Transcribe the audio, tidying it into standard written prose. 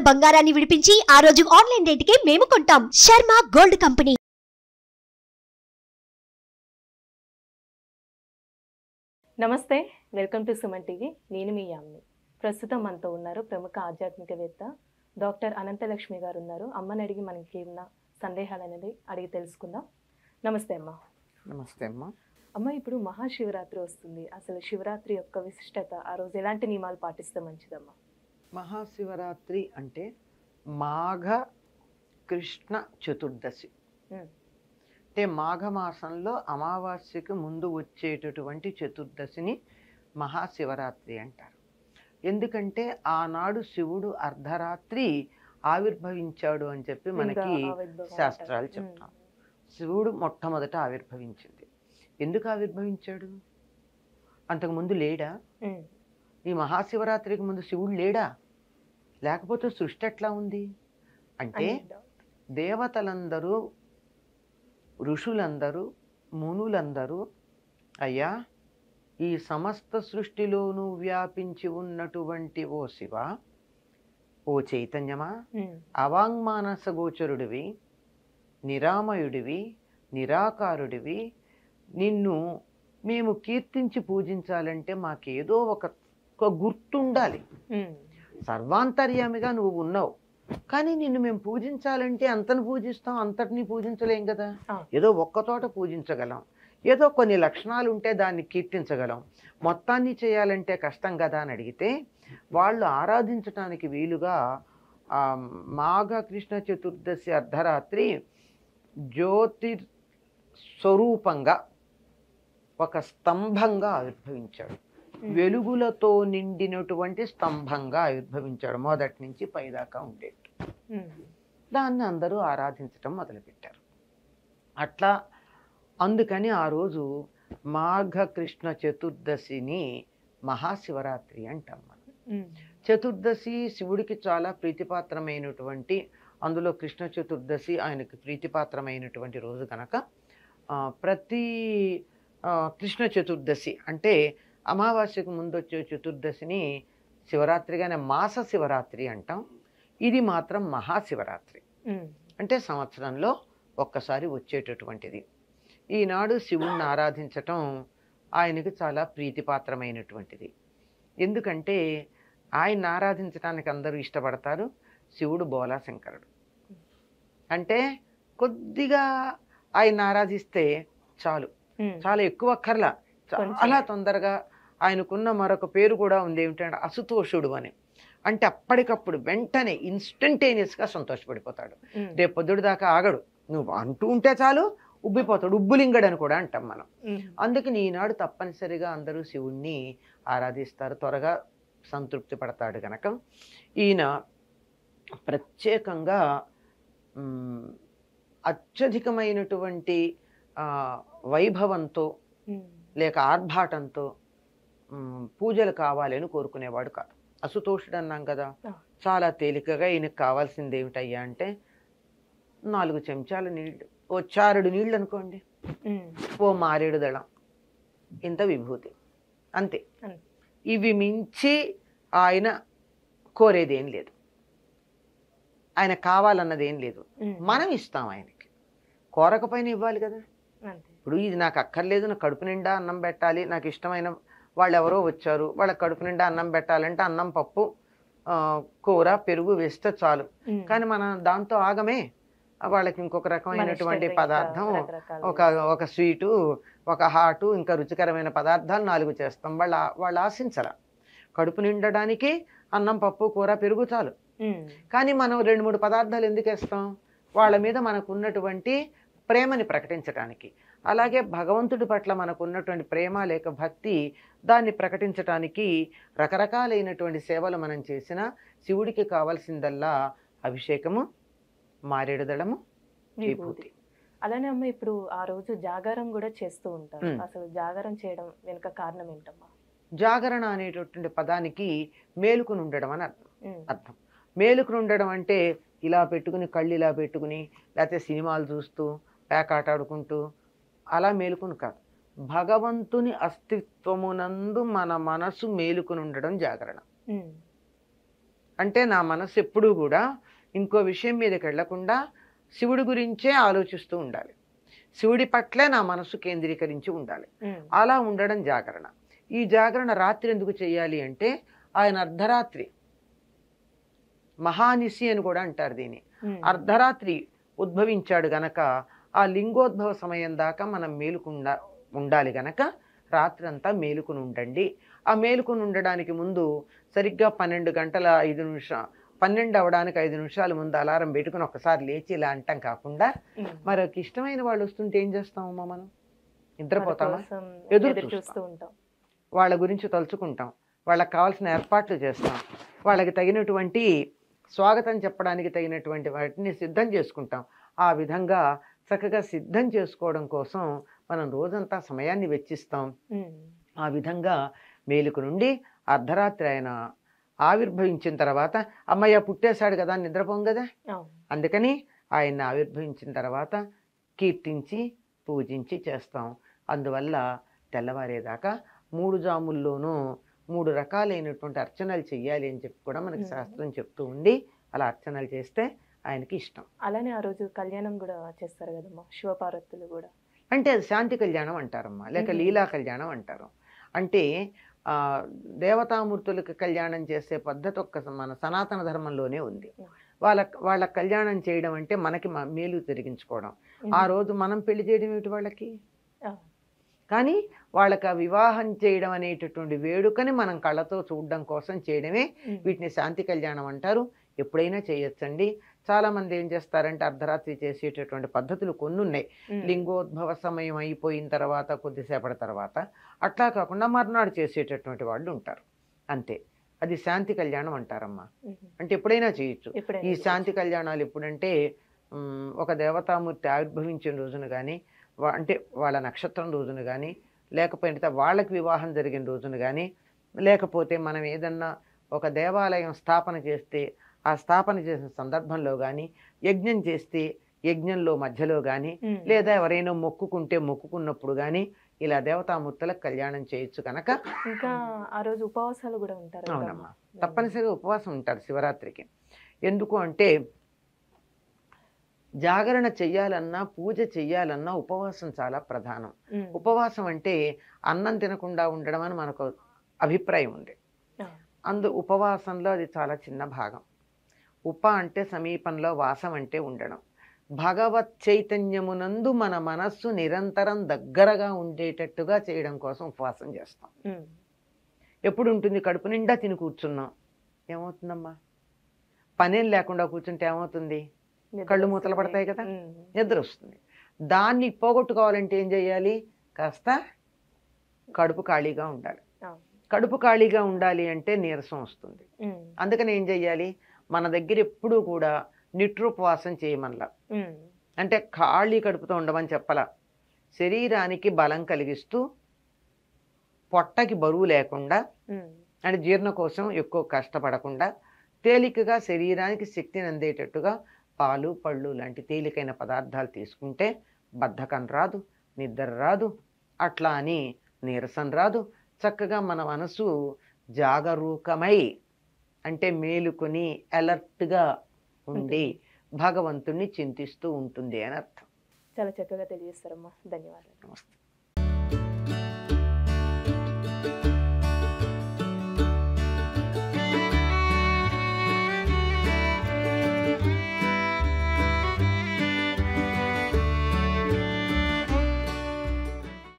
బంగారాన్ని విడిపించి ఆ రోజు ఆన్లైన్ రేటుకే మేము కొంటాం. Sharma gold company. నమస్తే, వెల్కమ్ టు సుమన్ టీవీ. నేను మీ యామ్ని. ప్రస్తుతం మనతో ఉన్నారు ప్రముఖ ఆధ్యాత్మికవేత్త డాక్టర్ అనంతలక్ష్మి గారు ఉన్నారు. అమ్మని అడిగి మనకి ఉన్న సందేహాలు అనేది అడిగి తెలుసుకుందాం. నమస్తే అమ్మ. నమస్తే అమ్మ. అమ్మ, ఇప్పుడు మహాశివరాత్రి వస్తుంది. అసలు శివరాత్రి యొక్క విశిష్టత, ఆ రోజు ఎలాంటి నియమాలు పాటిస్తే మంచిదమ్మా? మహాశివరాత్రి అంటే మాఘ కృష్ణ చతుర్దశి. అంటే మాఘమాసంలో అమావాస్యకి ముందు వచ్చేటటువంటి చతుర్దశిని మహాశివరాత్రి అంటారు. ఎందుకంటే ఆనాడు శివుడు అర్ధరాత్రి ఆవిర్భవించాడు అని చెప్పి మనకి శాస్త్రాలు చెప్తాం. శివుడు మొట్టమొదట ఆవిర్భవించింది. ఎందుకు ఆవిర్భవించాడు? అంతకుముందు లేడా? ఈ మహాశివరాత్రికి ముందు శివుడు లేడా? లేకపోతే సృష్టి ఎట్లా ఉంది అంటే దేవతలందరూ, ఋషులందరూ, మునులందరూ అయ్యా ఈ సమస్త సృష్టిలోనూ వ్యాపించి ఉన్నటువంటి ఓ శివ, ఓ చైతన్యమా, అవాంగ్మానస గోచరుడివి, నిరామయుడివి, నిరాకారుడివి, నిన్ను మేము కీర్తించి పూజించాలంటే మాకేదో ఒక గుర్తుండాలి. సర్వాంతర్యామిగా నువ్వు ఉన్నావు, కానీ నిన్ను మేము పూజించాలంటే అంతను పూజిస్తాం, అంతటిని పూజించలేం కదా. ఏదో ఒక్కతోట పూజించగలం, ఏదో కొన్ని లక్షణాలు ఉంటే దాన్ని కీర్తించగలం, మొత్తాన్ని చేయాలంటే కష్టం కదా అని అడిగితే వాళ్ళు ఆరాధించటానికి వీలుగా మాఘ కృష్ణ చతుర్దశి అర్ధరాత్రి జ్యోతిర్ స్వరూపంగా ఒక స్తంభంగా ఆవిర్భవించాడు. వెలుగులతో నిండినటువంటి స్తంభంగా ఆవిర్భవించాడు. మొదటి నుంచి పైదాకా ఉండేట్టు. దాన్ని అందరూ ఆరాధించటం మొదలుపెట్టారు. అట్లా అందుకని ఆ రోజు మాఘ కృష్ణ చతుర్దశిని మహాశివరాత్రి అంటాం మనం. చతుర్దశి శివుడికి చాలా ప్రీతిపాత్రమైనటువంటి, అందులో కృష్ణ చతుర్దశి ఆయనకి ప్రీతిపాత్రమైనటువంటి రోజు కనుక ప్రతి కృష్ణ చతుర్దశి అంటే అమావాస్యకు ముందు వచ్చే చతుర్దశిని శివరాత్రిగానే మాస శివరాత్రి అంటాం. ఇది మాత్రం మహాశివరాత్రి అంటే సంవత్సరంలో ఒక్కసారి వచ్చేటటువంటిది. ఈనాడు శివుణ్ణి ఆరాధించటం ఆయనకి చాలా ప్రీతిపాత్రమైనటువంటిది. ఎందుకంటే ఆయన్ని ఆరాధించడానికి అందరూ ఇష్టపడతారు. శివుడు బోలాశంకరుడు అంటే కొద్దిగా ఆయన ఆరాధిస్తే చాలు, చాలా ఎక్కువ అక్కర్లా, చాలా తొందరగా. ఆయనకున్న మరొక పేరు కూడా ఉంది, ఏమిటంటే అసుతోషుడు అని. అంటే అప్పటికప్పుడు వెంటనే ఇన్స్టంటేనియస్గా సంతోషపడిపోతాడు. రేపు పొద్దుడు దాకా ఆగడు, నువ్వు అంటూ ఉంటే చాలు ఉబ్బిపోతాడు. ఉబ్బులింగడు అని కూడా అంటాం మనం. అందుకని ఈనాడు తప్పనిసరిగా అందరూ శివుణ్ణి ఆరాధిస్తారు, త్వరగా సంతృప్తి పడతాడు కనుక ఈయన ప్రత్యేకంగా అత్యధికమైనటువంటి వైభవంతో లేక ఆర్భాటంతో పూజలు కావాలని కోరుకునేవాడు కాదు. అసుతోషుడు అన్నాం కదా, చాలా తేలికగా ఈయనకు కావాల్సింది ఏమిటయ్యా అంటే 4 చెంచాల నీళ్లు, ఓ చారుడు నీళ్ళు అనుకోండి, ఓ మారేడు దళం, ఇంత విభూతి, అంతే. ఇవి మించి ఆయన కోరేదేం లేదు, ఆయన కావాలన్నది ఏం లేదు. మనం ఇస్తాం ఆయనకి, కోరకపోయినా ఇవ్వాలి కదా. ఇప్పుడు ఇది నాకు అక్కర్లేదు, నాకు కడుపు నిండా అన్నం పెట్టాలి, నాకు ఇష్టమైన వాళ్ళు ఎవరో వచ్చారు, వాళ్ళకి కడుపు నిండా అన్నం పెట్టాలంటే అన్నం, పప్పు, కూర, పెరుగు వేస్తే చాలు. కానీ మనం దాంతో ఆగమే, వాళ్ళకి ఇంకొక రకమైనటువంటి పదార్థం, ఒక స్వీటు, ఒక హాటు, ఇంకా రుచికరమైన పదార్థాలు 4 చేస్తాం. వాళ్ళు ఆశించరా. కడుపు నిండడానికి అన్నం, పప్పు, కూర, పెరుగు చాలు. కానీ మనం 2-3 పదార్థాలు ఎందుకు వేస్తాం? వాళ్ళ మీద మనకు ఉన్నటువంటి ప్రేమని ప్రకటించడానికి. అలాగే భగవంతుడి పట్ల మనకు ఉన్నటువంటి ప్రేమ లేక భక్తి, దాన్ని ప్రకటించటానికి రకరకాలైనటువంటి సేవలు మనం చేసిన శివుడికి కావాల్సిందల్లా అభిషేకము, మారేడు దళము, విభూతి. అలానే అమ్మ, ఇప్పుడు ఆ రోజు జాగారం కూడా చేస్తూ ఉంటారు. అసలు జాగారం చేయడం వెనుక కారణం ఏంటమ్మా? జాగరణ అనేటటువంటి పదానికి మేలుకుని ఉండడం అని అర్థం. మేలుకుని ఉండడం అంటే ఇలా పెట్టుకుని, కళ్ళు ఇలా పెట్టుకుని, లేకపోతే సినిమాలు చూస్తూ పేకాటాడుకుంటూ అలా మేలుకుని కాదు. భగవంతుని అస్తిత్వమునందు మన మనసు మేలుకుని ఉండడం జాగరణ. అంటే నా మనసు ఎప్పుడూ కూడా ఇంకో విషయం మీదకి వెళ్లకుండా శివుడి గురించే ఆలోచిస్తూ ఉండాలి, శివుడి పట్లే నా మనసు కేంద్రీకరించి ఉండాలి. అలా ఉండడం జాగరణ. ఈ జాగరణ రాత్రి ఎందుకు చేయాలి అంటే ఆయన అర్ధరాత్రి మహానిశి అని కూడా అంటారు దీన్ని. అర్ధరాత్రి ఉద్భవించాడు గనక ఆ లింగోద్భవ సమయం దాకా మనం ఉండాలి గనక రాత్రి అంతా మేలుకుని ఉండండి. ఆ మేలుకుని ఉండడానికి ముందు సరిగ్గా 12 గంటల 5 నిమిషాలు 12 అవడానికి 5 నిమిషాల ముందు అలారం పెట్టుకుని ఒకసారి లేచి ఇలా అంటాం కాకుండా మరొక ఇష్టమైన వాళ్ళు వస్తుంటే ఏం చేస్తామమ్మా? మనం నిద్రపోతామా? ఎదురు చూస్తూ ఉంటాం, వాళ్ళ గురించి తలుచుకుంటాం, వాళ్ళకి కావాల్సిన ఏర్పాట్లు చేస్తాం, వాళ్ళకి తగినటువంటి స్వాగతం చెప్పడానికి తగినటువంటి వాటిని సిద్ధం చేసుకుంటాం. ఆ విధంగా చక్కగా సిద్ధం చేసుకోవడం కోసం మనం రోజంతా సమయాన్ని వెచ్చిస్తాం. ఆ విధంగా మేలుకు నుండి అర్ధరాత్రి ఆయన ఆవిర్భవించిన తర్వాత అమ్మయ్య పుట్టేశాడు కదా నిద్రపోం కదా, అందుకని ఆయన ఆవిర్భవించిన తర్వాత కీర్తించి పూజించి చేస్తాం. అందువల్ల తెల్లవారేదాకా 3 జాముల్లోనూ 3 రకాలైనటువంటి అర్చనలు చెయ్యాలి అని చెప్పి కూడా మనకి శాస్త్రం చెప్తూ ఉండి అలా అర్చనలు చేస్తే ఆయనకి ఇష్టం. అలానే ఆ రోజు కళ్యాణం కూడా చేస్తారు కదమ్మా, శివపార్వతులు కూడా. అంటే అది శాంతి కళ్యాణం అంటారమ్మా, లేక లీలా కళ్యాణం అంటారు. అంటే దేవతామూర్తులకు కళ్యాణం చేసే పద్ధతి మన సనాతన ధర్మంలోనే ఉంది. వాళ్ళ కళ్యాణం చేయడం అంటే మనకి మేలు జరిగించుకోవడం. ఆ రోజు మనం పెళ్లి చేయడం ఏమిటి వాళ్ళకి, కానీ వాళ్ళకి ఆ వివాహం చేయడం అనేటటువంటి వేడుకని మనం కళ్ళతో చూడడం కోసం చేయడమే వీటిని శాంతి కళ్యాణం అంటారు. ఎప్పుడైనా చేయొచ్చండి. చాలా మంది ఏం చేస్తారంటే అర్ధరాత్రి చేసేటటువంటి పద్ధతులు కొన్ని ఉన్నాయి. లింగోద్భవ సమయం అయిపోయిన తర్వాత కొద్దిసేపటి తర్వాత, అట్లా కాకుండా మర్నాడు చేసేటటువంటి వాళ్ళు ఉంటారు, అంతే. అది శాంతి కళ్యాణం అంటారమ్మా. అంటే ఎప్పుడైనా చేయొచ్చు. ఈ శాంతి కళ్యాణాలు ఎప్పుడంటే ఒక దేవతామూర్తి ఆవిర్భవించిన రోజున కానీ, అంటే వాళ్ళ నక్షత్రం రోజున కానీ, లేకపోతే వాళ్ళకి వివాహం జరిగిన రోజున కానీ, లేకపోతే మనం ఏదన్నా ఒక దేవాలయం స్థాపన చేస్తే ఆ స్థాపన చేసిన సందర్భంలో కానీ, యజ్ఞం చేస్తే యజ్ఞంలో మధ్యలో కానీ, లేదా ఎవరైనా మొక్కుకున్నప్పుడు కానీ ఇలా దేవతామూర్తులకు కళ్యాణం చేయొచ్చు కనుక. ఇంకా ఆ రోజు ఉపవాసాలు కూడా ఉంటారు. అవునమ్మా, తప్పనిసరిగా ఉపవాసం ఉంటారు శివరాత్రికి. ఎందుకు అంటే జాగరణ చెయ్యాలన్నా పూజ చెయ్యాలన్నా ఉపవాసం చాలా ప్రధానం. ఉపవాసం అంటే అన్నం తినకుండా ఉండడం అని మనకు అభిప్రాయం ఉంది. ఉపవాసంలో అది చాలా చిన్న భాగం. అంటే సమీపంలో, వాసం అంటే ఉండడం. భగవత్ చైతన్యమునందు మన మనస్సు నిరంతరం దగ్గరగా ఉండేటట్టుగా చేయడం కోసం ఉపవాసం చేస్తాం. ఎప్పుడు ఉంటుంది? కడుపు నిండా తిని కూర్చున్నాం, ఏమవుతుందమ్మా? పనేం లేకుండా కూర్చుంటే ఏమవుతుంది? కళ్ళు మూతలు పడతాయి కదా, నిద్ర వస్తుంది. దాన్ని పోగొట్టుకోవాలంటే ఏం చేయాలి? కాస్త కడుపు ఖాళీగా ఉండాలి. కడుపు ఖాళీగా ఉండాలి అంటే నీరసం వస్తుంది. అందుకని ఏం చెయ్యాలి? మన దగ్గర ఎప్పుడూ కూడా నిట్రోపవాసం చేయమల్లా. అంటే ఖాళీ కడుపుతో ఉండమని చెప్పలా. శరీరానికి బలం కలిగిస్తూ, పొట్టకి బరువు లేకుండా, అంటే జీర్ణ కోసం ఎక్కువ కష్టపడకుండా, తేలికగా శరీరానికి శక్తిని అందేటట్టుగా పాలు పళ్ళు లాంటి తేలికైన పదార్థాలు తీసుకుంటే బద్ధకం రాదు, నిద్ర రాదు, అట్లా అని నీరసం రాదు. చక్కగా మన మనసు జాగరూకమై, అంటే మేలుకొని అలర్ట్గా ఉండి భగవంతుణ్ణి చింతిస్తూ ఉంటుంది అని అర్థం. చాలా చక్కగా తెలియజేస్తారమ్మా, ధన్యవాదాలు. నమస్తే.